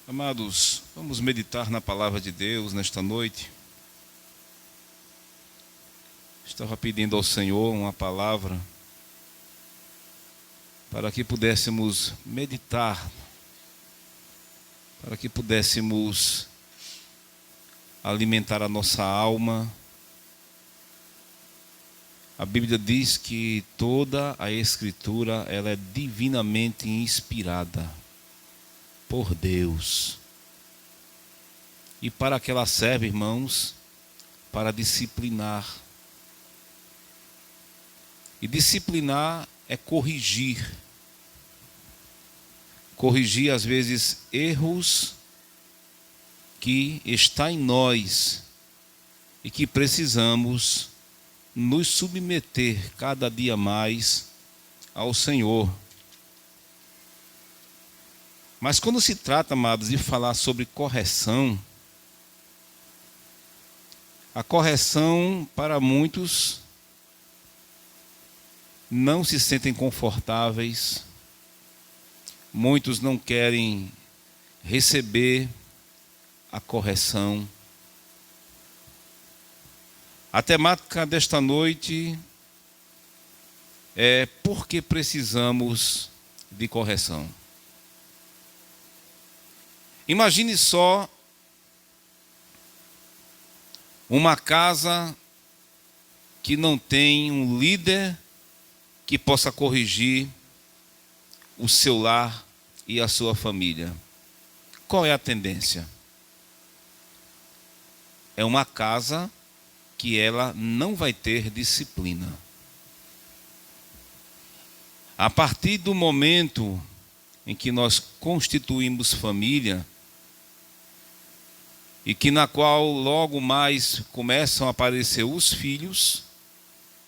Amados, vamos meditar na palavra de Deus nesta noite. Estava pedindo ao Senhor uma palavra para que pudéssemos meditar, para que pudéssemos alimentar a nossa alma. A Bíblia diz que toda a Escritura ela é divinamente inspirada por Deus. E para que ela serve, irmãos, para disciplinar. E disciplinar é corrigir. Corrigir, às vezes, erros que está em nós e que precisamos nos submeter cada dia mais ao Senhor. Mas quando se trata, amados, de falar sobre correção, a correção para muitos não se sentem confortáveis, muitos não querem receber a correção. A temática desta noite é por que precisamos de correção. Imagine só uma casa que não tem um líder que possa corrigir o seu lar e a sua família. Qual é a tendência? É uma casa que ela não vai ter disciplina. A partir do momento em que nós constituímos família, e que na qual logo mais começam a aparecer os filhos,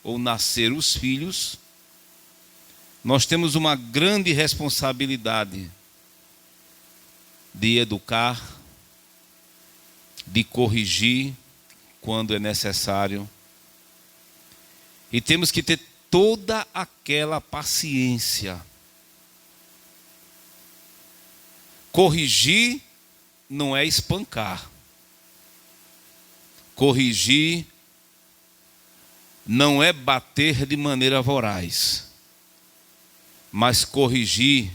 ou nascer os filhos, nós temos uma grande responsabilidade de educar, de corrigir quando é necessário. E temos que ter toda aquela paciência. Corrigir não é espancar. Corrigir não é bater de maneira voraz. Mas corrigir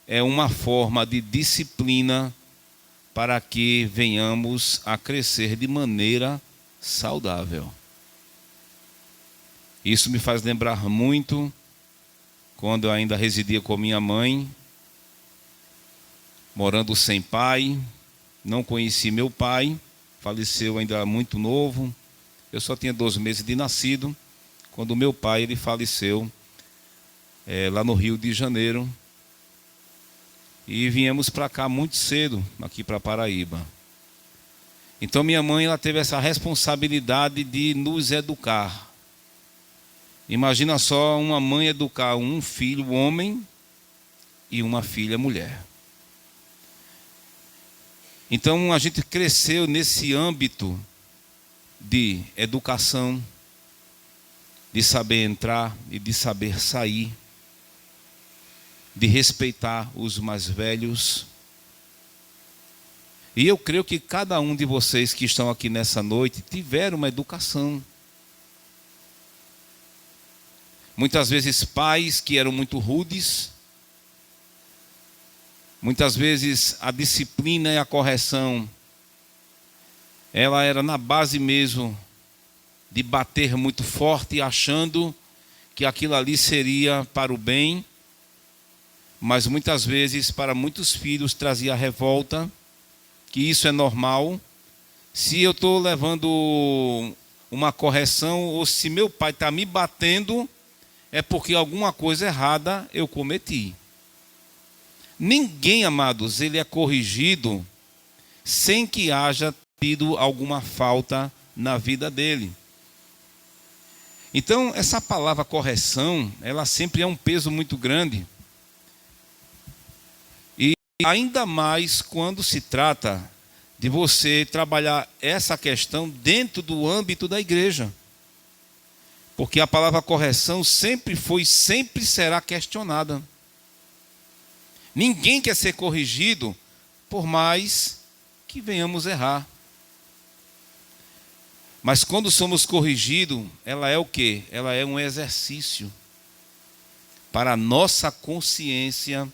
é uma forma de disciplina para que venhamos a crescer de maneira saudável. Isso me faz lembrar muito quando eu ainda residia com minha mãe, morando sem pai, não conheci meu pai, faleceu ainda muito novo. Eu só tinha 12 meses de nascido, quando meu pai ele faleceu lá no Rio de Janeiro. E viemos para cá muito cedo, aqui para Paraíba. Então minha mãe ela teve essa responsabilidade de nos educar. Imagina só uma mãe educar um filho homem e uma filha mulher. Então a gente cresceu nesse âmbito de educação, de saber entrar e de saber sair, de respeitar os mais velhos. E eu creio que cada um de vocês que estão aqui nessa noite tiveram uma educação. Muitas vezes pais que eram muito rudes, muitas vezes a disciplina e a correção, ela era na base mesmo de bater muito forte, achando que aquilo ali seria para o bem, mas muitas vezes para muitos filhos trazia revolta, que isso é normal. Se eu estou levando uma correção, ou se meu pai está me batendo, é porque alguma coisa errada eu cometi. Ninguém, amados, ele é corrigido sem que haja tido alguma falta na vida dele. Então, essa palavra correção, ela sempre é um peso muito grande. E ainda mais quando se trata de você trabalhar essa questão dentro do âmbito da igreja. Porque a palavra correção sempre foi, sempre será questionada. Ninguém quer ser corrigido por mais que venhamos errar. Mas quando somos corrigidos, ela é o quê? Ela é um exercício para a nossa consciência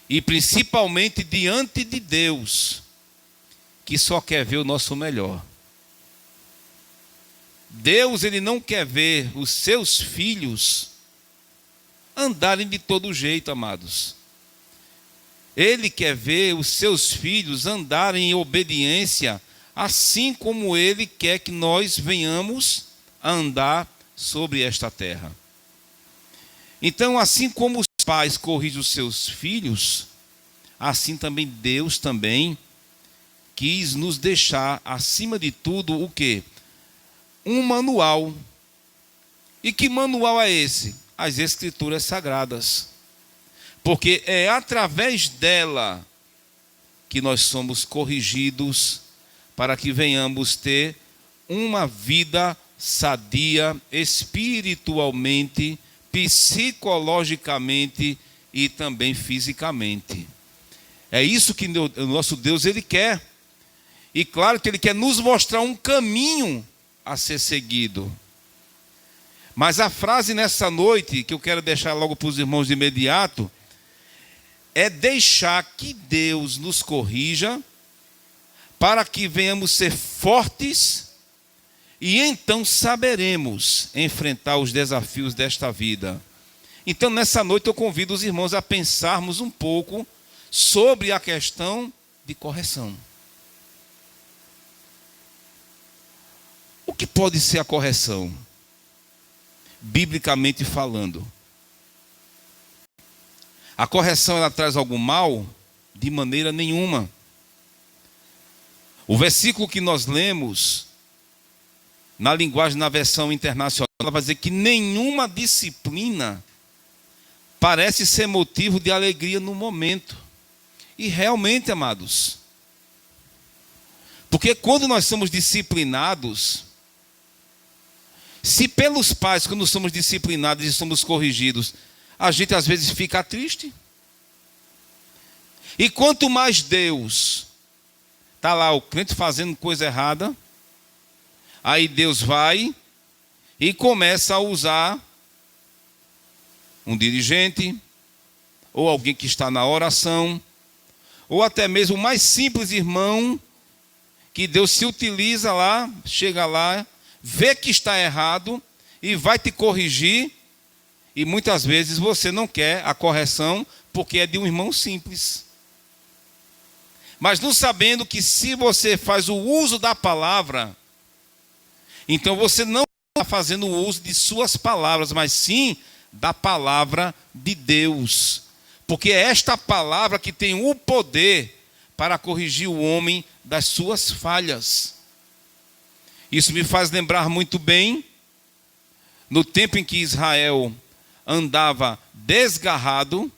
e principalmente diante de Deus, que só quer ver o nosso melhor. Deus, Ele não quer ver os seus filhos andarem de todo jeito, amados. Ele quer ver os seus filhos andarem em obediência, assim como Ele quer que nós venhamos a andar sobre esta terra. Então, assim como os pais corrigem os seus filhos, assim também Deus também quis nos deixar, acima de tudo, o quê? Um manual. E que manual é esse? As Escrituras Sagradas. Porque é através dela que nós somos corrigidos para que venhamos ter uma vida sadia espiritualmente, psicologicamente e também fisicamente. É isso que o nosso Deus, Ele quer. E claro que Ele quer nos mostrar um caminho a ser seguido. Mas a frase nessa noite, que eu quero deixar logo para os irmãos de imediato, é deixar que Deus nos corrija, para que venhamos ser fortes, e então saberemos enfrentar os desafios desta vida. Então nessa noite eu convido os irmãos a pensarmos um pouco sobre a questão de correção. O que pode ser a correção? Biblicamente falando. A correção, ela traz algum mal? De maneira nenhuma. O versículo que nós lemos, na linguagem, na versão internacional, ela vai dizer que nenhuma disciplina parece ser motivo de alegria no momento. E realmente, amados, porque quando nós somos disciplinados, se pelos pais, quando somos disciplinados e somos corrigidos, a gente às vezes fica triste. E quanto mais Deus, está lá o crente fazendo coisa errada, aí Deus vai e começa a usar um dirigente, ou alguém que está na oração, ou até mesmo o mais simples irmão, que Deus se utiliza lá, chega lá, vê que está errado e vai te corrigir, e muitas vezes você não quer a correção porque é de um irmão simples. Mas não sabendo que se você faz o uso da palavra, então você não está fazendo o uso de suas palavras, mas sim da palavra de Deus. Porque é esta palavra que tem o poder para corrigir o homem das suas falhas. Isso me faz lembrar muito bem no tempo em que Israel andava desgarrado.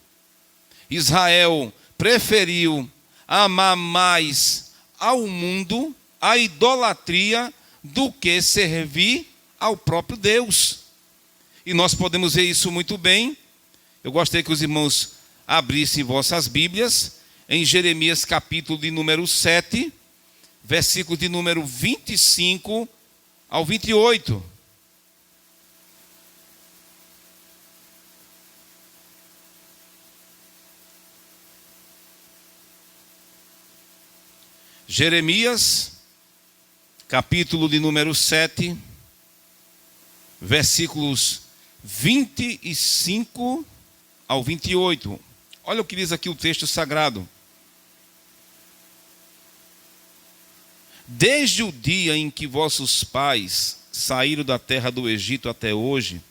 Israel preferiu amar mais ao mundo, a idolatria, do que servir ao próprio Deus. E nós podemos ver isso muito bem. Eu gostaria que os irmãos abrissem vossas Bíblias em Jeremias capítulo de número 7, versículo de número 25 ao 28. Jeremias, capítulo de número 7, versículos 25 ao 28. Olha o que diz aqui o texto sagrado. Desde o dia em que vossos pais saíram da terra do Egito até hoje,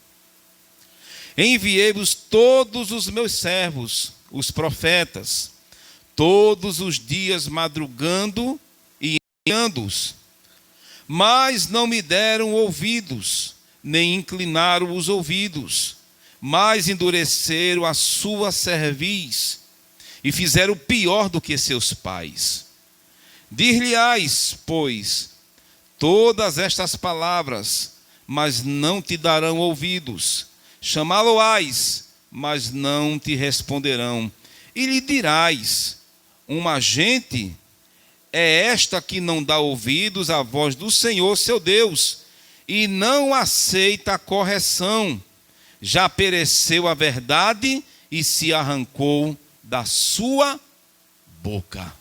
enviei-vos todos os meus servos, os profetas, todos os dias madrugando e enviando-os, mas não me deram ouvidos, nem inclinaram os ouvidos, mas endureceram a sua cerviz e fizeram pior do que seus pais. Dir-lhe-ás, pois, todas estas palavras, mas não te darão ouvidos. Chamá-lo-ás, mas não te responderão. E lhe dirás, uma gente é esta que não dá ouvidos à voz do Senhor seu Deus, e não aceita a correção. Já pereceu a verdade e se arrancou da sua boca.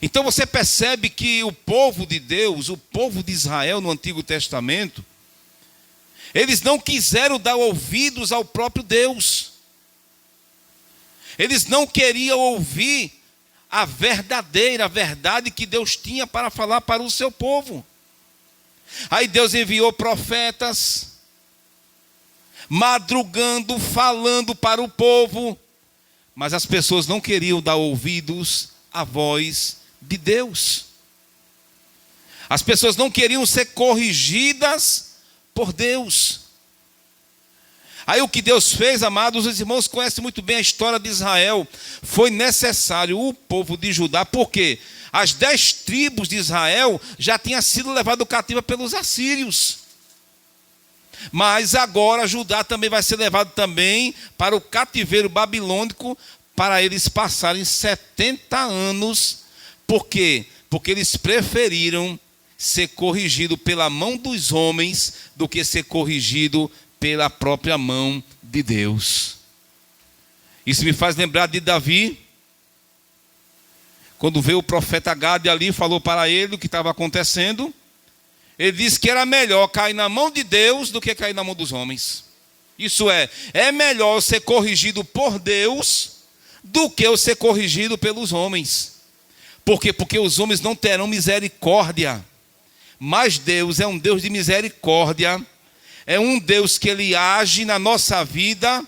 Então você percebe que o povo de Deus, o povo de Israel no Antigo Testamento, eles não quiseram dar ouvidos ao próprio Deus. Eles não queriam ouvir a verdadeira verdade que Deus tinha para falar para o seu povo. Aí Deus enviou profetas, madrugando, falando para o povo, mas as pessoas não queriam dar ouvidos à voz de Deus. As pessoas não queriam ser corrigidas por Deus. Aí o que Deus fez, amados, os irmãos conhecem muito bem a história de Israel. Foi necessário o povo de Judá, porque as 10 tribos de Israel já tinham sido levadas cativa pelos assírios. Mas agora Judá também vai ser levado também para o cativeiro babilônico, para eles passarem 70 anos. Por quê? Porque eles preferiram ser corrigido pela mão dos homens do que ser corrigido pela própria mão de Deus. Isso me faz lembrar de Davi, quando veio o profeta Gade ali, falou para ele o que estava acontecendo. Ele disse que era melhor cair na mão de Deus do que cair na mão dos homens. Isso é melhor ser corrigido por Deus do que eu ser corrigido pelos homens. Por quê? Porque os homens não terão misericórdia. Mas Deus é um Deus de misericórdia. É um Deus que Ele age na nossa vida,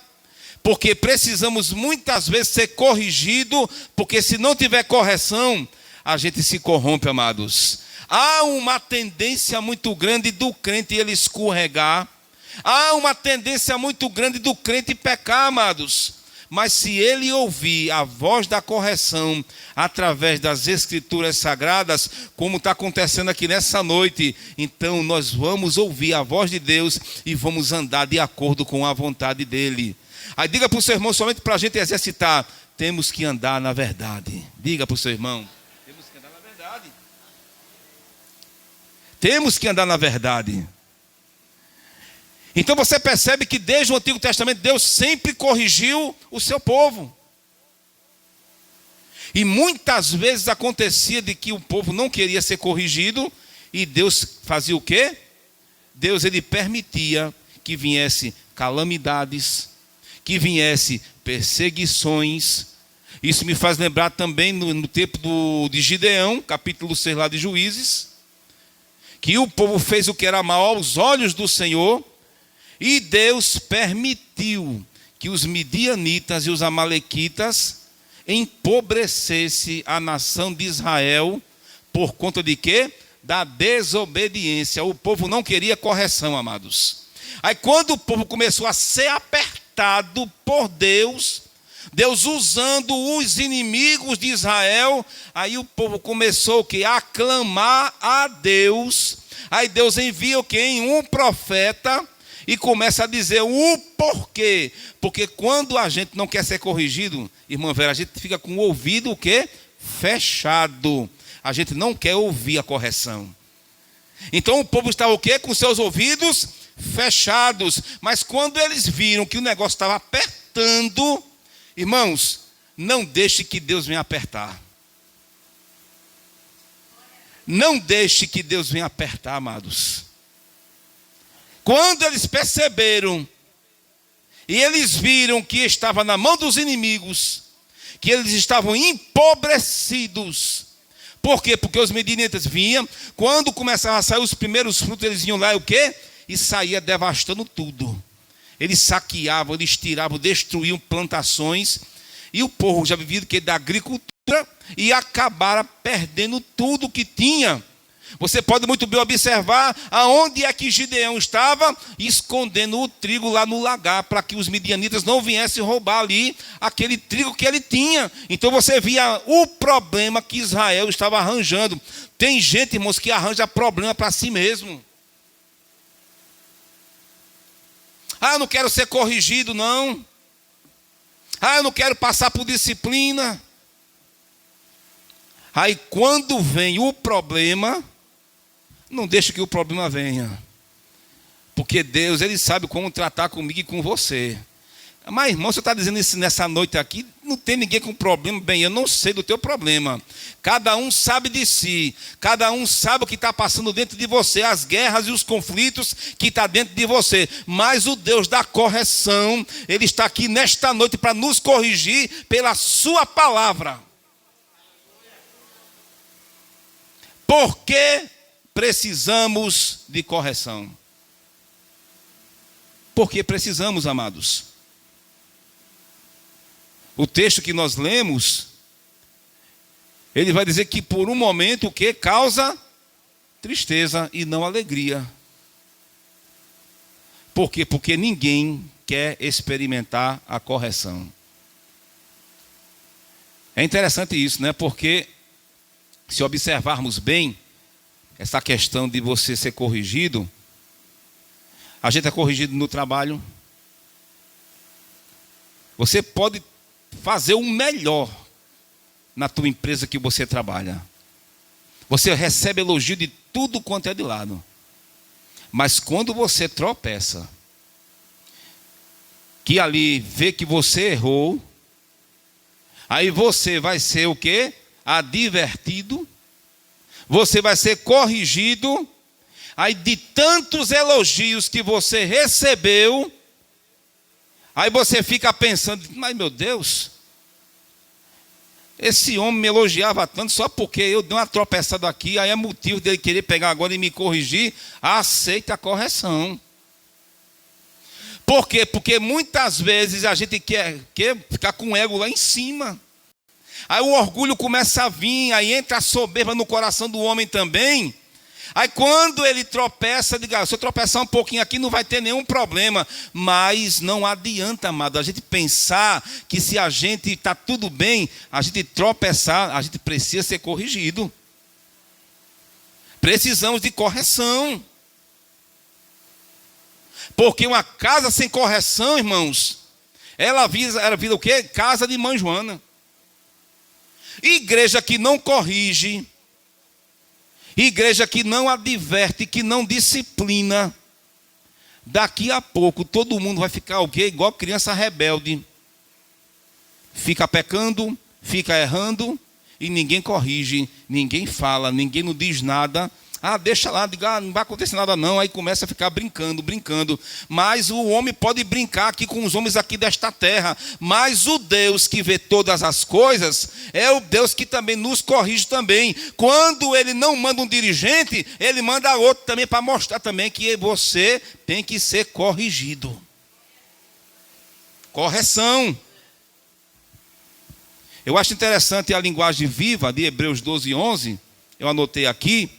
porque precisamos muitas vezes ser corrigido, porque se não tiver correção, a gente se corrompe, amados. Há uma tendência muito grande do crente ele escorregar. Há uma tendência muito grande do crente pecar, amados. Mas se ele ouvir a voz da correção através das Escrituras Sagradas, como está acontecendo aqui nessa noite, então nós vamos ouvir a voz de Deus e vamos andar de acordo com a vontade dEle. Aí diga para o seu irmão, somente para a gente exercitar, temos que andar na verdade. Diga para o seu irmão, temos que andar na verdade. Temos que andar na verdade. Então você percebe que desde o Antigo Testamento Deus sempre corrigiu o seu povo. E muitas vezes acontecia de que o povo não queria ser corrigido e Deus fazia o quê? Deus ele permitia que viesse calamidades, que viesse perseguições. Isso me faz lembrar também no tempo de Gideão, capítulo 6 lá de Juízes, que o povo fez o que era mal aos olhos do Senhor. E Deus permitiu que os midianitas e os amalequitas empobrecessem a nação de Israel por conta de quê? Da desobediência. O povo não queria correção, amados. Aí quando o povo começou a ser apertado por Deus, Deus usando os inimigos de Israel, aí o povo começou o quê? A clamar a Deus. Aí Deus envia o quê? Um profeta. E começa a dizer o porquê. Porque quando a gente não quer ser corrigido, irmã Vera, a gente fica com o ouvido o quê? Fechado. A gente não quer ouvir a correção. Então o povo estava o quê? Com seus ouvidos fechados. Mas quando eles viram que o negócio estava apertando, irmãos, não deixe que Deus venha apertar. Não deixe que Deus venha apertar, amados. Quando eles perceberam e eles viram que estava na mão dos inimigos, que eles estavam empobrecidos. Por quê? Porque os midianitas vinham, quando começavam a sair os primeiros frutos, eles vinham lá e o quê? E saía devastando tudo. Eles saqueavam, eles tiravam, destruíam plantações. E o povo já vivia da agricultura e acabaram perdendo tudo que tinha. Você pode muito bem observar aonde é que Gideão estava escondendo o trigo lá no lagar, para que os midianitas não viessem roubar ali aquele trigo que ele tinha. Então você via o problema que Israel estava arranjando. Tem gente, irmãos, que arranja problema para si mesmo. Ah, eu não quero ser corrigido, não. Ah, eu não quero passar por disciplina. Aí quando vem o problema, não deixa que o problema venha. Porque Deus, Ele sabe como tratar comigo e com você. Mas, irmão, você está dizendo isso nessa noite aqui, não tem ninguém com problema. Bem, eu não sei do teu problema. Cada um sabe de si. Cada um sabe o que está passando dentro de você, as guerras e os conflitos que estão dentro de você. Mas o Deus da correção, Ele está aqui nesta noite para nos corrigir pela sua palavra. Por que precisamos de correção? Porque precisamos, amados. O texto que nós lemos, ele vai dizer que por um momento o que causa tristeza e não alegria. Por quê? Porque ninguém quer experimentar a correção. É interessante isso, né? Porque se observarmos bem essa questão de você ser corrigido, a gente é corrigido no trabalho. Você pode fazer o melhor na tua empresa que você trabalha. Você recebe elogio de tudo quanto é de lado. Mas quando você tropeça, que ali vê que você errou, aí você vai ser o quê? Advertido. Você vai ser corrigido. Aí de tantos elogios que você recebeu, aí você fica pensando, mas meu Deus, esse homem me elogiava tanto só porque eu dei uma tropeçada aqui, aí é motivo dele querer pegar agora e me corrigir. Aceita a correção. Por quê? Porque muitas vezes a gente quer ficar com o ego lá em cima. Aí o orgulho começa a vir, aí entra a soberba no coração do homem também. Aí quando ele tropeça, diga, se eu tropeçar um pouquinho aqui não vai ter nenhum problema. Mas não adianta, amado, a gente pensar que se a gente está tudo bem, a gente tropeçar, a gente precisa ser corrigido. Precisamos de correção. Porque uma casa sem correção, irmãos, ela vira o quê? Casa de mãe Joana. Igreja que não corrige, igreja que não adverte, que não disciplina, daqui a pouco todo mundo vai ficar o quê? Igual criança rebelde. Fica pecando, fica errando, e ninguém corrige, ninguém fala, ninguém não diz nada. Ah, deixa lá, diga, não vai acontecer nada não. Aí começa a ficar brincando. Mas o homem pode brincar aqui com os homens aqui desta terra. Mas o Deus que vê todas as coisas é o Deus que também nos corrige também. Quando Ele não manda um dirigente, Ele manda outro também para mostrar também que você tem que ser corrigido. Correção. Eu acho interessante a linguagem viva de Hebreus 12:11. Eu anotei aqui.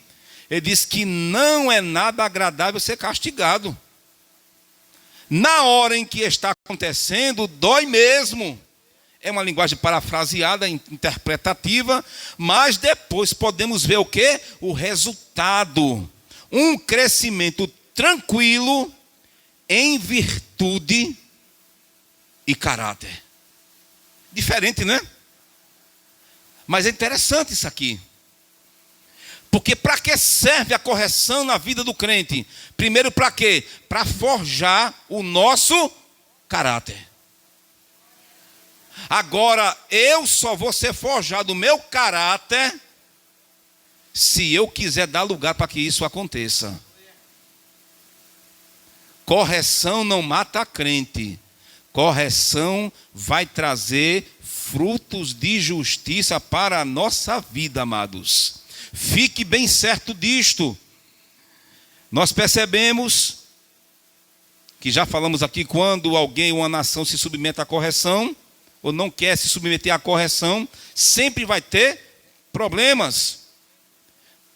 Ele diz que não é nada agradável ser castigado. Na hora em que está acontecendo, dói mesmo. É uma linguagem parafraseada, interpretativa, mas depois podemos ver o quê? O resultado. Um crescimento tranquilo em virtude e caráter. Diferente, né? Mas é interessante isso aqui. Porque para que serve a correção na vida do crente? Primeiro, para quê? Para forjar o nosso caráter. Agora, eu só vou ser forjado o meu caráter se eu quiser dar lugar para que isso aconteça. Correção não mata crente. Correção vai trazer frutos de justiça para a nossa vida, amados. Fique bem certo disto. Nós percebemos que já falamos aqui, quando alguém ou uma nação se submete à correção, ou não quer se submeter à correção, sempre vai ter problemas.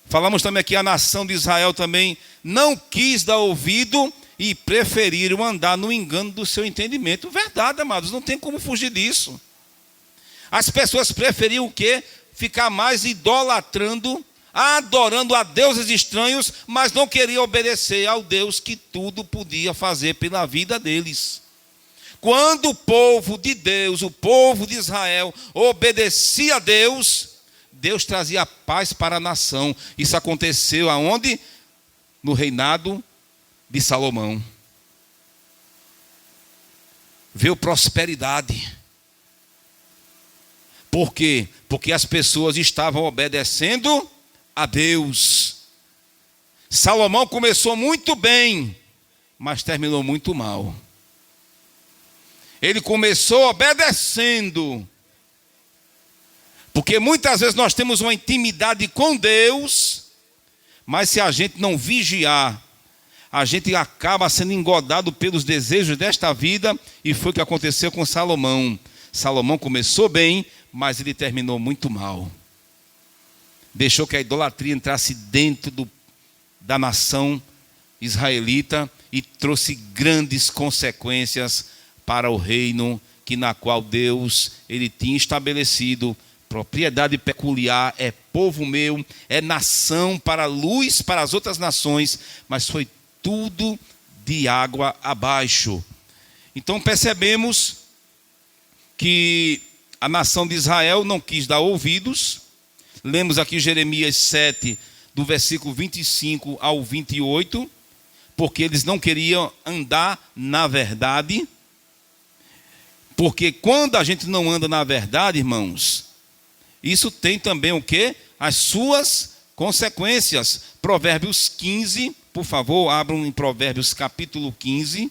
Falamos também que a nação de Israel também não quis dar ouvido e preferiram andar no engano do seu entendimento. Verdade, amados, não tem como fugir disso. As pessoas preferiam o quê? Ficar mais idolatrando, adorando a deuses estranhos, mas não queriam obedecer ao Deus que tudo podia fazer pela vida deles. Quando o povo de Deus, o povo de Israel, obedecia a Deus, Deus trazia paz para a nação. Isso aconteceu aonde? No reinado de Salomão. Veio prosperidade. Por quê? Porque as pessoas estavam obedecendo a Deus. Salomão começou muito bem, mas terminou muito mal. Ele começou obedecendo. Porque muitas vezes nós temos uma intimidade com Deus, mas se a gente não vigiar, a gente acaba sendo engodado pelos desejos desta vida, e foi o que aconteceu com Salomão. Salomão começou bem, mas ele terminou muito mal. Deixou que a idolatria entrasse dentro da nação israelita e trouxe grandes consequências para o reino na qual Deus ele tinha estabelecido. Propriedade peculiar, é povo meu, é nação para luz para as outras nações, mas foi tudo de água abaixo. Então percebemos que a nação de Israel não quis dar ouvidos. Lemos aqui Jeremias 7, do versículo 25 ao 28, porque eles não queriam andar na verdade. Porque quando a gente não anda na verdade, irmãos, isso tem também o quê? As suas consequências. Provérbios 15, por favor, abram em Provérbios capítulo 15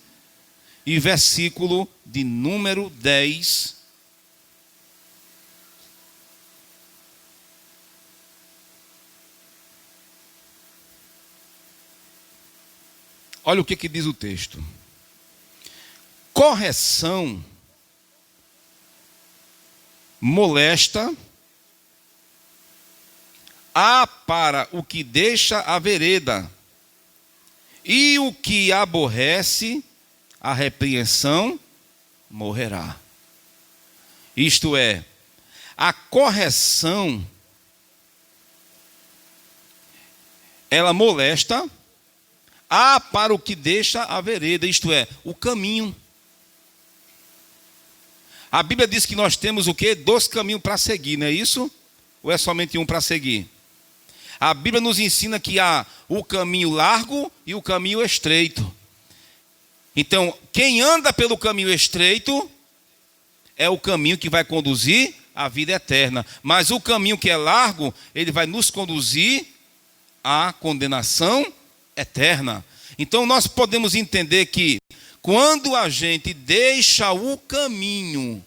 e versículo de número 10. Olha o que diz o texto. Correção molesta há para o que deixa a vereda, e o que aborrece a repreensão morrerá. Isto é, a correção, ela molesta há para o que deixa a vereda, isto é, o caminho. A Bíblia diz que nós temos o quê? 2 caminhos para seguir, não é isso? Ou é somente um para seguir? A Bíblia nos ensina que há o caminho largo e o caminho estreito. Então, quem anda pelo caminho estreito é o caminho que vai conduzir à vida eterna. Mas o caminho que é largo, ele vai nos conduzir à condenação eterna. Então, nós podemos entender que quando a gente deixa o caminho,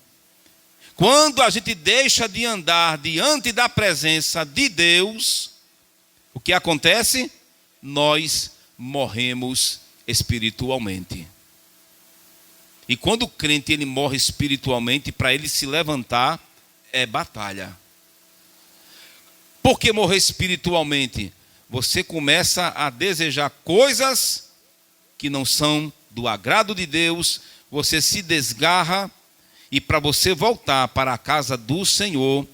quando a gente deixa de andar diante da presença de Deus, o que acontece? Nós morremos espiritualmente. E quando o crente ele morre espiritualmente, para ele se levantar é batalha. Por que morrer espiritualmente? Você começa a desejar coisas que não são do agrado de Deus, você se desgarra, e para você voltar para a casa do Senhor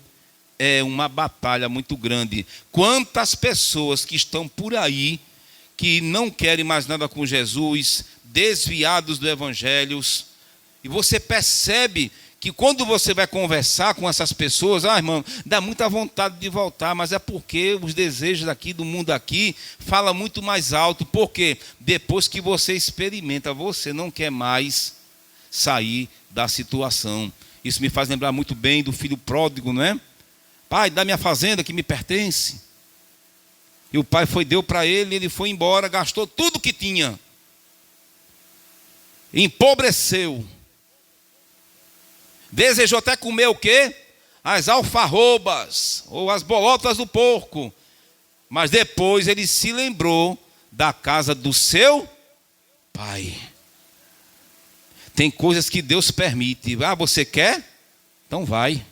é uma batalha muito grande. Quantas pessoas que estão por aí que não querem mais nada com Jesus, desviados do Evangelho, e você percebe que quando você vai conversar com essas pessoas, irmão, dá muita vontade de voltar, mas é porque os desejos aqui do mundo aqui falam muito mais alto. Porque depois que você experimenta, você não quer mais sair da situação. Isso me faz lembrar muito bem do filho pródigo, não é? Pai, dá minha fazenda que me pertence. E o pai deu para ele, ele foi embora, gastou tudo que tinha. Empobreceu. Desejou até comer o quê? As alfarrobas, ou as bolotas do porco. Mas depois ele se lembrou da casa do seu pai. Tem coisas que Deus permite. Você quer? Então vai.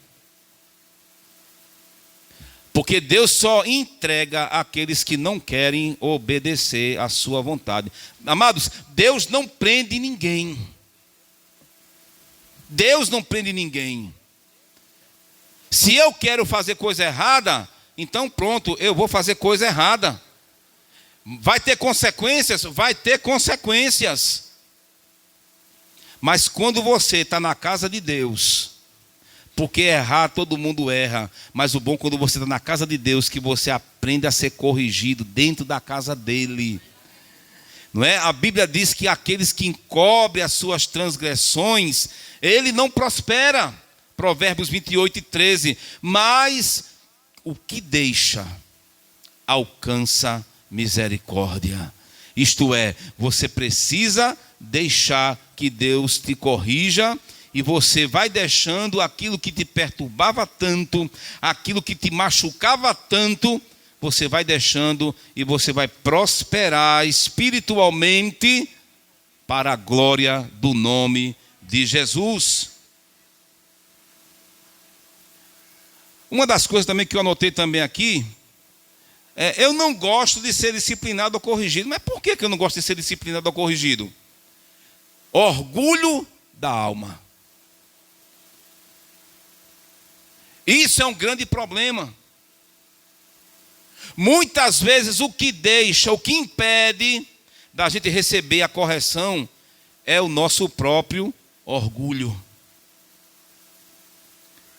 Porque Deus só entrega àqueles que não querem obedecer à sua vontade. Amados, Deus não prende ninguém. Deus não prende ninguém. Se eu quero fazer coisa errada, então pronto, eu vou fazer coisa errada. Vai ter consequências? Vai ter consequências. Mas quando você está na casa de Deus, Porque errar, todo mundo erra. Mas o bom quando você está na casa de Deus, que você aprende a ser corrigido dentro da casa dele. Não é? A Bíblia diz que aqueles que encobrem as suas transgressões, ele não prospera. Provérbios 28:13. Mas o que deixa, alcança misericórdia. Isto é, você precisa deixar que Deus te corrija, e você vai deixando aquilo que te perturbava tanto, aquilo que te machucava tanto, você vai deixando e você vai prosperar espiritualmente para a glória do nome de Jesus. Uma das coisas também que eu anotei também aqui, eu não gosto de ser disciplinado ou corrigido. Mas por que eu não gosto de ser disciplinado ou corrigido? Orgulho da alma. Isso é um grande problema. Muitas vezes o que deixa, o que impede da gente receber a correção é o nosso próprio orgulho.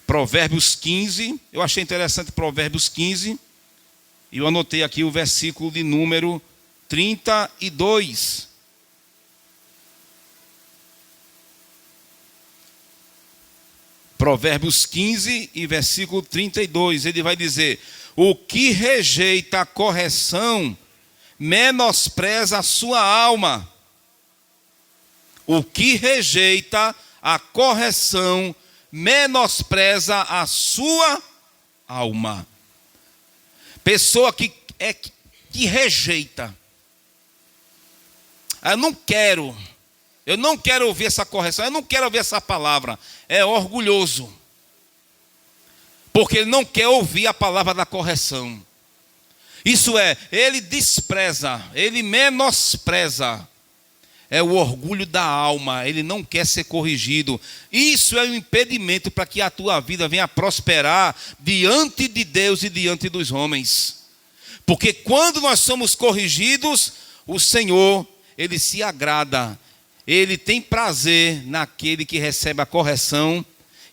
Provérbios 15, eu achei interessante Provérbios 15, e eu anotei aqui o versículo de número 32. Provérbios 15 e versículo 32, ele vai dizer: o que rejeita a correção, menospreza a sua alma. O que rejeita a correção, menospreza a sua alma. Pessoa que rejeita. Eu não quero ouvir essa correção, eu não quero ouvir essa palavra. É orgulhoso. Porque ele não quer ouvir a palavra da correção. Isso é, ele despreza, ele menospreza. É o orgulho da alma, ele não quer ser corrigido. Isso é um impedimento para que a tua vida venha prosperar diante de Deus e diante dos homens. Porque quando nós somos corrigidos, o Senhor, ele se agrada. Ele tem prazer naquele que recebe a correção,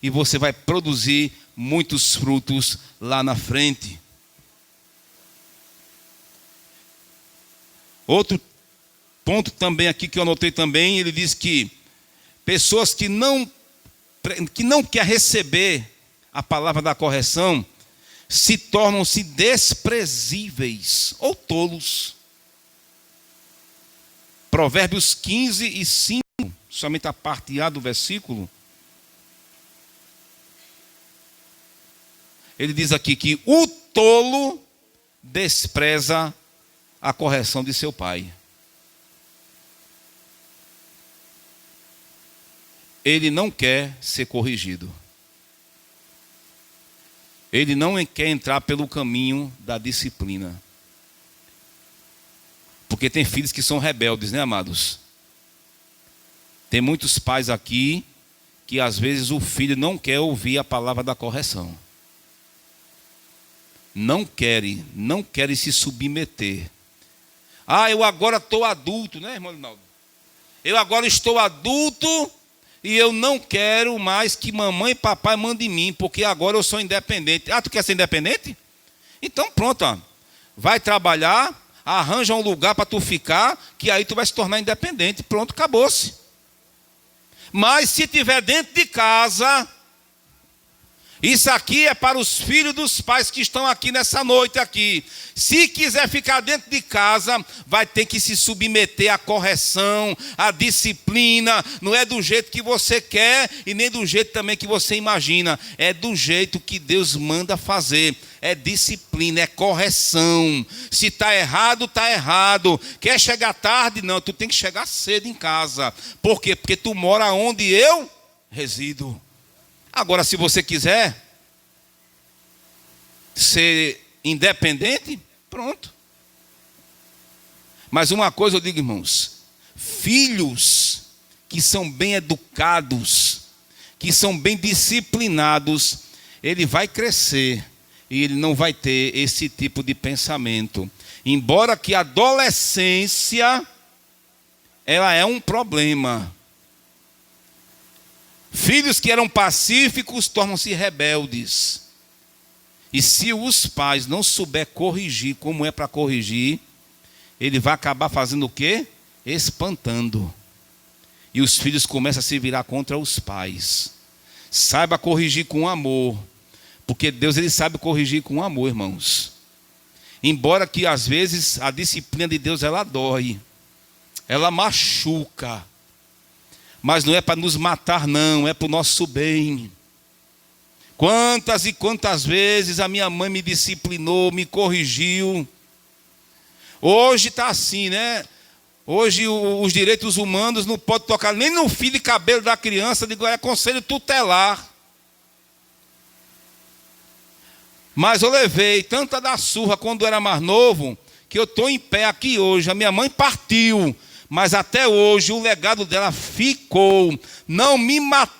e você vai produzir muitos frutos lá na frente. Outro ponto também aqui que eu anotei também, ele diz que pessoas que não querem receber a palavra da correção se tornam-se desprezíveis ou tolos. Provérbios 15 e 5, somente a parte A do versículo. Ele diz aqui que o tolo despreza a correção de seu pai. Ele não quer ser corrigido. Ele não quer entrar pelo caminho da disciplina. Porque tem filhos que são rebeldes, né, amados? Tem muitos pais aqui que às vezes o filho não quer ouvir a palavra da correção. Não querem se submeter. Eu agora estou adulto, né, irmão Linaldo? Eu agora estou adulto e eu não quero mais que mamãe e papai mandem em mim, porque agora eu sou independente. Tu quer ser independente? Então pronto, vai trabalhar, arranja um lugar para tu ficar, que aí tu vai se tornar independente. Pronto, acabou-se. Mas se tiver dentro de casa, isso aqui é para os filhos dos pais que estão aqui nessa noite aqui. Se quiser ficar dentro de casa, vai ter que se submeter à correção, à disciplina. Não é do jeito que você quer e nem do jeito também que você imagina. É do jeito que Deus manda fazer. É disciplina, é correção. Se está errado, está errado. Quer chegar tarde? Não, tu tem que chegar cedo em casa. Por quê? Porque tu mora onde eu resido. Agora, se você quiser ser independente, pronto. Mas uma coisa eu digo, irmãos: filhos que são bem educados, que são bem disciplinados, ele vai crescer e ele não vai ter esse tipo de pensamento. Embora que a adolescência, ela é um problema. Filhos que eram pacíficos tornam-se rebeldes. E se os pais não souber corrigir como é para corrigir, ele vai acabar fazendo o quê? Espantando. E os filhos começam a se virar contra os pais. Saiba corrigir com amor. Porque Deus, ele sabe corrigir com amor, irmãos. Embora que às vezes a disciplina de Deus, ela dói. Ela machuca. Mas não é para nos matar, não. É para o nosso bem. Quantas e quantas vezes a minha mãe me disciplinou, me corrigiu. Hoje está assim, né? Hoje os direitos humanos não podem tocar nem no fio de cabelo da criança. Digo, é conselho tutelar. Mas eu levei tanta da surra quando eu era mais novo, que eu estou em pé aqui hoje. A minha mãe partiu, mas até hoje o legado dela ficou, não me matou.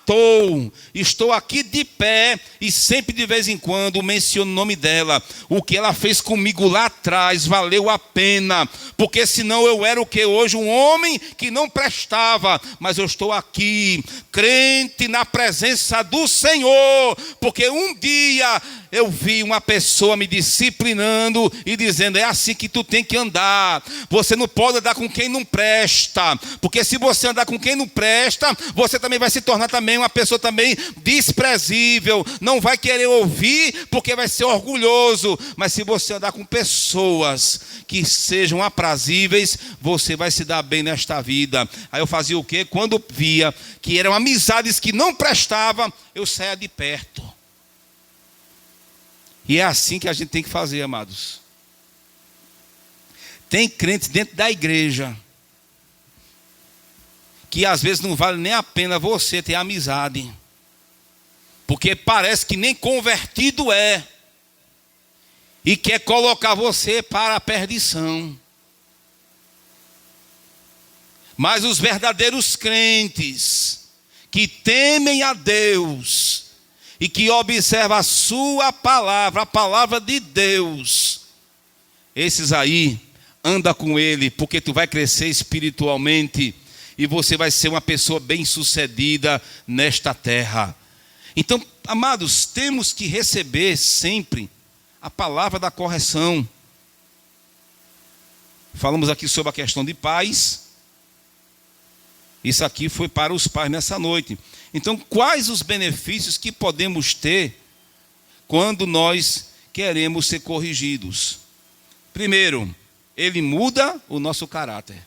Estou aqui de pé e sempre de vez em quando menciono o nome dela. O que ela fez comigo lá atrás valeu a pena, porque senão eu era o que hoje? Um homem que não prestava. Mas eu estou aqui, crente na presença do Senhor, porque um dia eu vi uma pessoa me disciplinando e dizendo, é assim que tu tem que andar. Você não pode andar com quem não presta, porque se você andar com quem não presta, você também vai se tornar também uma pessoa também desprezível. Não vai querer ouvir, porque vai ser orgulhoso. Mas se você andar com pessoas que sejam aprazíveis, você vai se dar bem nesta vida. Aí eu fazia o quê? Quando via que eram amizades que não prestavam, eu saía de perto. E é assim que a gente tem que fazer, amados. Tem crentes dentro da igreja que às vezes não vale nem a pena você ter amizade, porque parece que nem convertido é, e quer colocar você para a perdição. Mas os verdadeiros crentes que temem a Deus e que observam a sua palavra, a palavra de Deus, esses aí, anda com ele, porque tu vai crescer espiritualmente e você vai ser uma pessoa bem-sucedida nesta terra. Então, amados, temos que receber sempre a palavra da correção. Falamos aqui sobre a questão de pais. Isso aqui foi para os pais nessa noite. Então, quais os benefícios que podemos ter quando nós queremos ser corrigidos? Primeiro, ele muda o nosso caráter.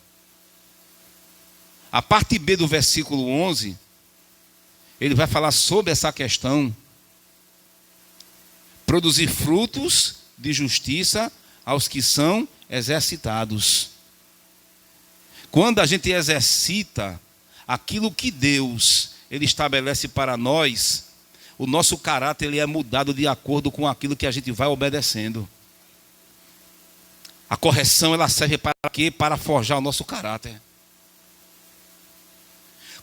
A parte B do versículo 11, ele vai falar sobre essa questão. Produzir frutos de justiça aos que são exercitados. Quando a gente exercita aquilo que Deus ele estabelece para nós, o nosso caráter ele é mudado de acordo com aquilo que a gente vai obedecendo. A correção ela serve para quê? Para forjar o nosso caráter.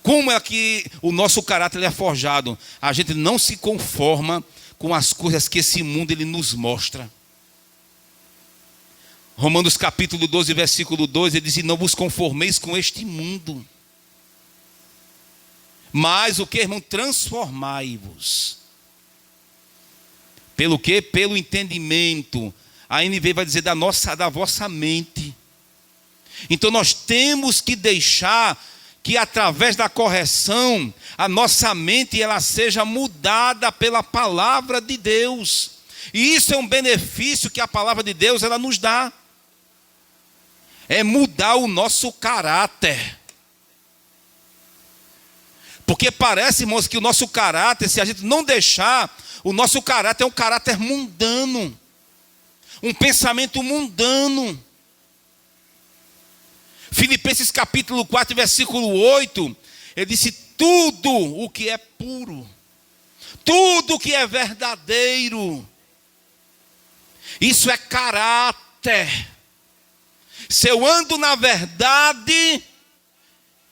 Como é que o nosso caráter ele é forjado? A gente não se conforma com as coisas que esse mundo ele nos mostra. Romanos capítulo 12, versículo 2, ele diz, não vos conformeis com este mundo. Mas o que, irmão? Transformai-vos. Pelo quê? Pelo entendimento. A NVI vai dizer da vossa mente. Então nós temos que deixar que através da correção, a nossa mente ela seja mudada pela palavra de Deus. E isso é um benefício que a palavra de Deus ela nos dá. É mudar o nosso caráter. Porque parece, irmãos, que o nosso caráter, se a gente não deixar, o nosso caráter é um caráter mundano. Um pensamento mundano. Filipenses capítulo 4, versículo 8, ele disse, tudo o que é puro, tudo o que é verdadeiro, isso é caráter. Se eu ando na verdade,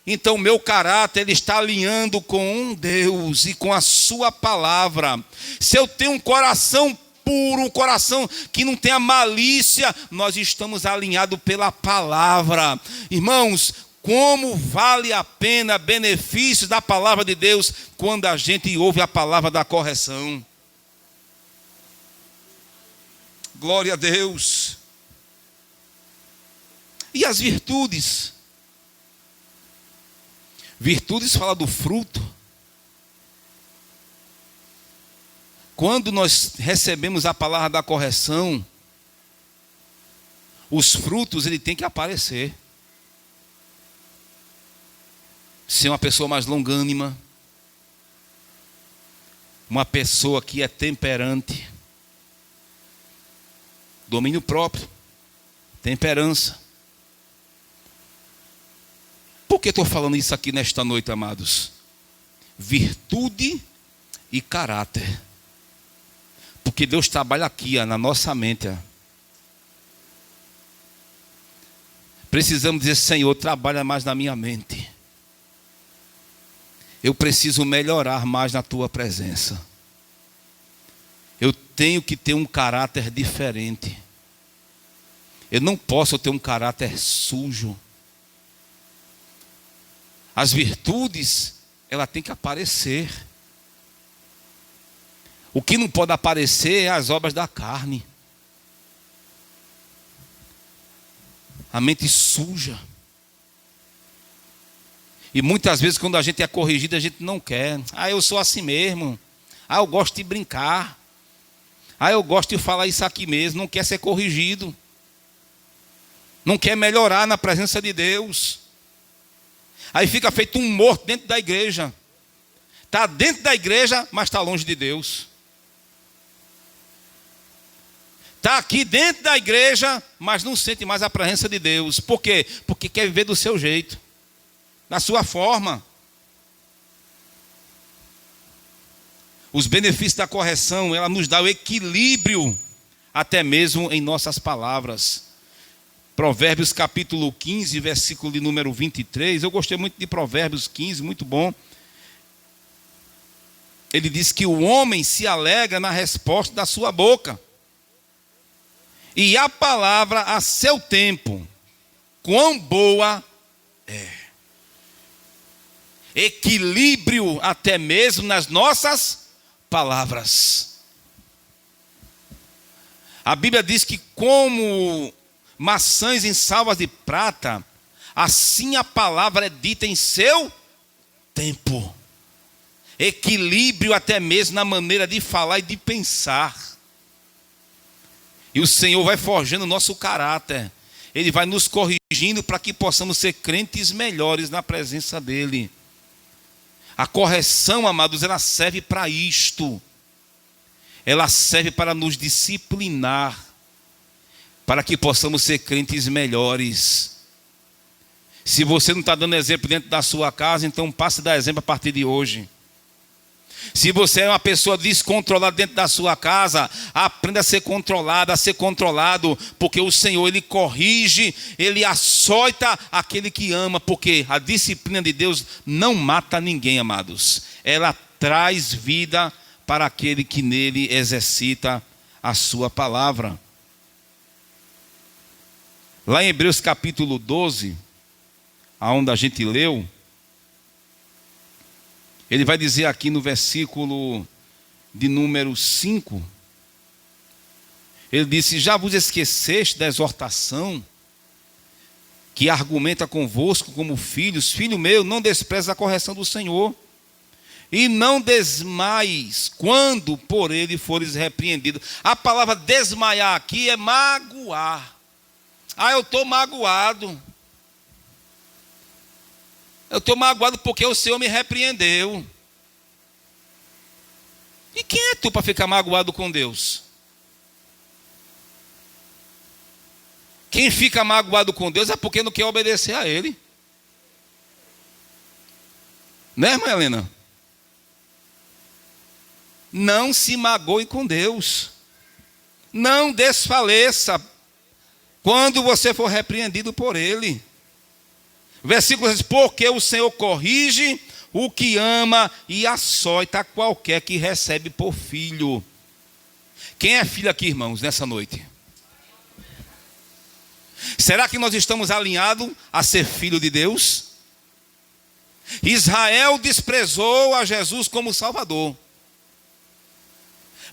então meu caráter ele está alinhando com Deus e com a sua palavra. Se eu tenho um coração puro, um coração que não tem a malícia, nós estamos alinhados pela palavra. Irmãos, Como vale a pena benefícios da palavra de Deus quando a gente ouve a palavra da correção. Glória a Deus. E as virtudes? Virtudes fala do fruto. Quando nós recebemos a palavra da correção, os frutos ele tem que aparecer. Ser uma pessoa mais longânima, uma pessoa que é temperante, domínio próprio, temperança. Por que estou falando isso aqui nesta noite, amados? Virtude e caráter. Porque Deus trabalha aqui, na nossa mente. Precisamos dizer: Senhor, trabalha mais na minha mente. Eu preciso melhorar mais na tua presença. Eu tenho que ter um caráter diferente. Eu não posso ter um caráter sujo. As virtudes, ela tem que aparecer. O que não pode aparecer é as obras da carne. A mente suja. E muitas vezes quando a gente é corrigido, a gente não quer. Eu sou assim mesmo. Eu gosto de brincar. Eu gosto de falar isso aqui mesmo. Não quer ser corrigido. Não quer melhorar na presença de Deus. Aí fica feito um morto dentro da igreja. Está dentro da igreja, mas está longe de Deus. Está aqui dentro da igreja, mas não sente mais a presença de Deus. Por quê? Porque quer viver do seu jeito, da sua forma. Os benefícios da correção, ela nos dá o equilíbrio, até mesmo em nossas palavras. Provérbios capítulo 15, versículo de número 23. Eu gostei muito de Provérbios 15, muito bom. Ele diz que o homem se alegra na resposta da sua boca, e a palavra a seu tempo, quão boa é. Equilíbrio até mesmo nas nossas palavras. A Bíblia diz que como maçãs em salvas de prata, assim a palavra é dita em seu tempo. Equilíbrio até mesmo na maneira de falar e de pensar. E o Senhor vai forjando o nosso caráter. Ele vai nos corrigindo para que possamos ser crentes melhores na presença dEle. A correção, amados, ela serve para isto. Ela serve para nos disciplinar, para que possamos ser crentes melhores. Se você não está dando exemplo dentro da sua casa, então passe a dar exemplo a partir de hoje. Se você é uma pessoa descontrolada dentro da sua casa, aprenda a ser controlado, porque o Senhor, Ele corrige, Ele açoita aquele que ama, porque a disciplina de Deus não mata ninguém, amados. Ela traz vida para aquele que nele exercita a sua palavra. Lá em Hebreus capítulo 12, aonde a gente leu, ele vai dizer aqui no versículo de número 5, ele disse: já vos esqueceste da exortação que argumenta convosco como filhos? Filho meu, não desprezes a correção do Senhor, e não desmaies quando por ele fores repreendido. A palavra desmaiar aqui é magoar. Eu estou magoado. Eu estou magoado porque o Senhor me repreendeu. E quem é tu para ficar magoado com Deus? Quem fica magoado com Deus é porque não quer obedecer a Ele. Né, irmã Helena? Não se magoe com Deus. Não desfaleça quando você for repreendido por Ele. Versículo diz: porque o Senhor corrige o que ama e açoita qualquer que recebe por filho. Quem é filho aqui, irmãos, nessa noite? Será que nós estamos alinhados a ser filho de Deus? Israel desprezou a Jesus como Salvador.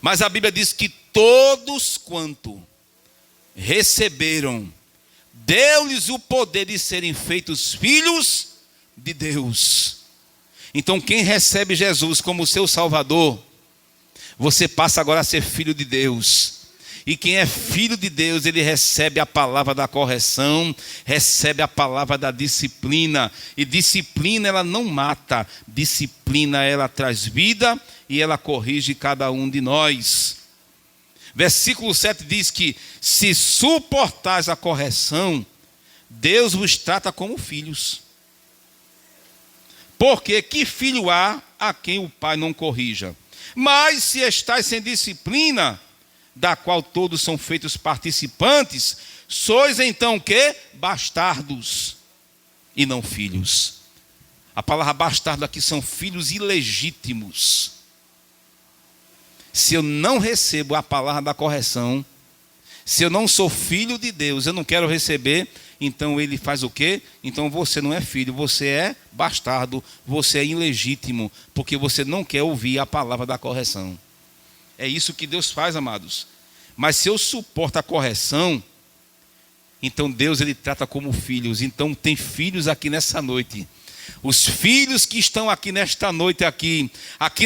Mas a Bíblia diz que todos quanto receberam, deu-lhes o poder de serem feitos filhos de Deus. Então quem recebe Jesus como seu Salvador, você passa agora a ser filho de Deus. E quem é filho de Deus, ele recebe a palavra da correção, recebe a palavra da disciplina. E disciplina ela não mata, disciplina ela traz vida e ela corrige cada um de nós. Versículo 7 diz que se suportais a correção, Deus vos trata como filhos. Porque que filho há a quem o pai não corrija? Mas se estáis sem disciplina, da qual todos são feitos participantes, sois então que? Bastardos e não filhos. A palavra bastardo aqui são filhos ilegítimos. Se eu não recebo a palavra da correção, se eu não sou filho de Deus, eu não quero receber, então ele faz o quê? Então você não é filho, você é bastardo, você é ilegítimo, porque você não quer ouvir a palavra da correção. É isso que Deus faz, amados. Mas se eu suporto a correção, então Deus ele trata como filhos. Então tem filhos aqui nessa noite. Os filhos que estão aqui nesta noite aqui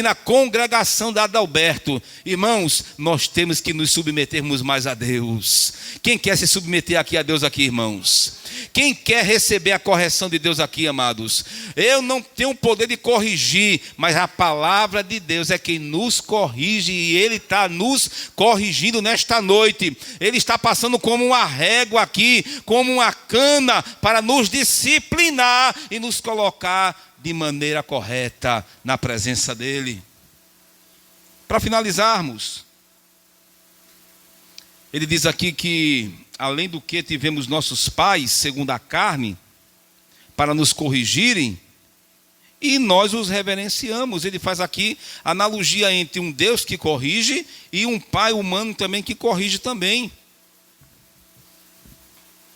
na congregação da Adalberto, irmãos, nós temos que nos submetermos mais a Deus. Quem quer se submeter aqui a Deus aqui, irmãos? Quem quer receber a correção de Deus aqui, amados? Eu não tenho o poder de corrigir, mas a palavra de Deus é quem nos corrige, e Ele está nos corrigindo nesta noite. Ele está passando como uma régua aqui, como uma cana, para nos disciplinar e nos colocar de maneira correta na presença dEle. Para finalizarmos, ele diz aqui que, além do que tivemos nossos pais, segundo a carne, para nos corrigirem, e nós os reverenciamos. Ele faz aqui analogia entre um Deus que corrige e um pai humano também que corrige também.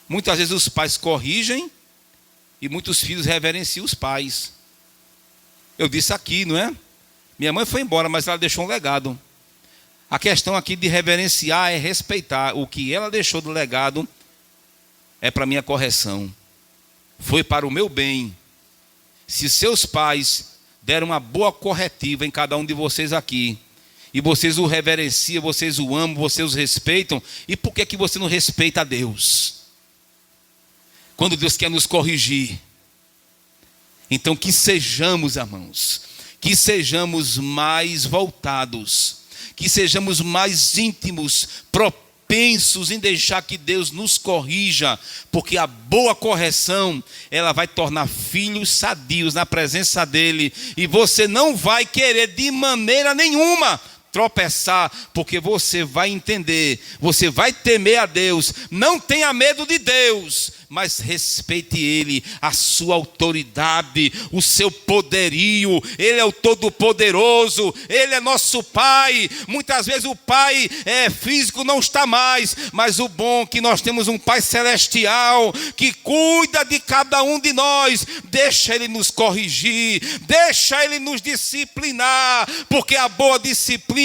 Muitas vezes os pais corrigem e muitos filhos reverenciam os pais. Eu disse aqui, não é? Minha mãe foi embora, mas ela deixou um legado. A questão aqui de reverenciar é respeitar. O que ela deixou do legado é para minha correção. Foi para o meu bem. Se seus pais deram uma boa corretiva em cada um de vocês aqui, e vocês o reverenciam, vocês o amam, vocês os respeitam, e por que você não respeita a Deus? Quando Deus quer nos corrigir. Então que sejamos, irmãos, que sejamos mais voltados, que sejamos mais íntimos, propensos em deixar que Deus nos corrija, porque a boa correção, ela vai tornar filhos sadios na presença dEle, e você não vai querer de maneira nenhuma tropeçar, porque você vai entender, você vai temer a Deus. Não tenha medo de Deus, mas respeite Ele, a sua autoridade, o seu poderio. Ele é o Todo-Poderoso, Ele é nosso Pai. Muitas vezes o Pai físico não está mais, mas o bom é que nós temos um Pai celestial, que cuida de cada um de nós. Deixa Ele nos corrigir, deixa Ele nos disciplinar, porque a boa disciplina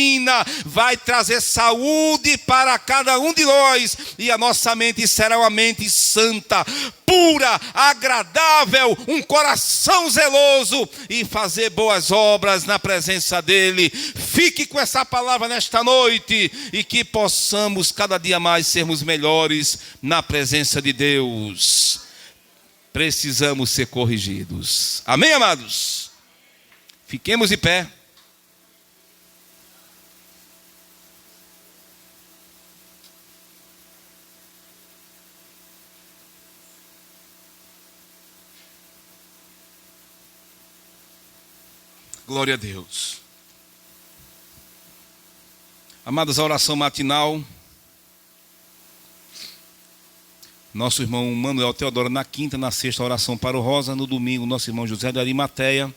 vai trazer saúde para cada um de nós, e a nossa mente será uma mente santa, pura, agradável, um coração zeloso, e fazer boas obras na presença dEle. Fique com essa palavra nesta noite, e que possamos cada dia mais sermos melhores na presença de Deus. Precisamos ser corrigidos. Amém, amados? Fiquemos de pé. Glória a Deus. Amados, a oração matinal, nosso irmão Manuel Teodoro na quinta, na sexta, oração para o Rosa. No domingo, nosso irmão José de Arimateia.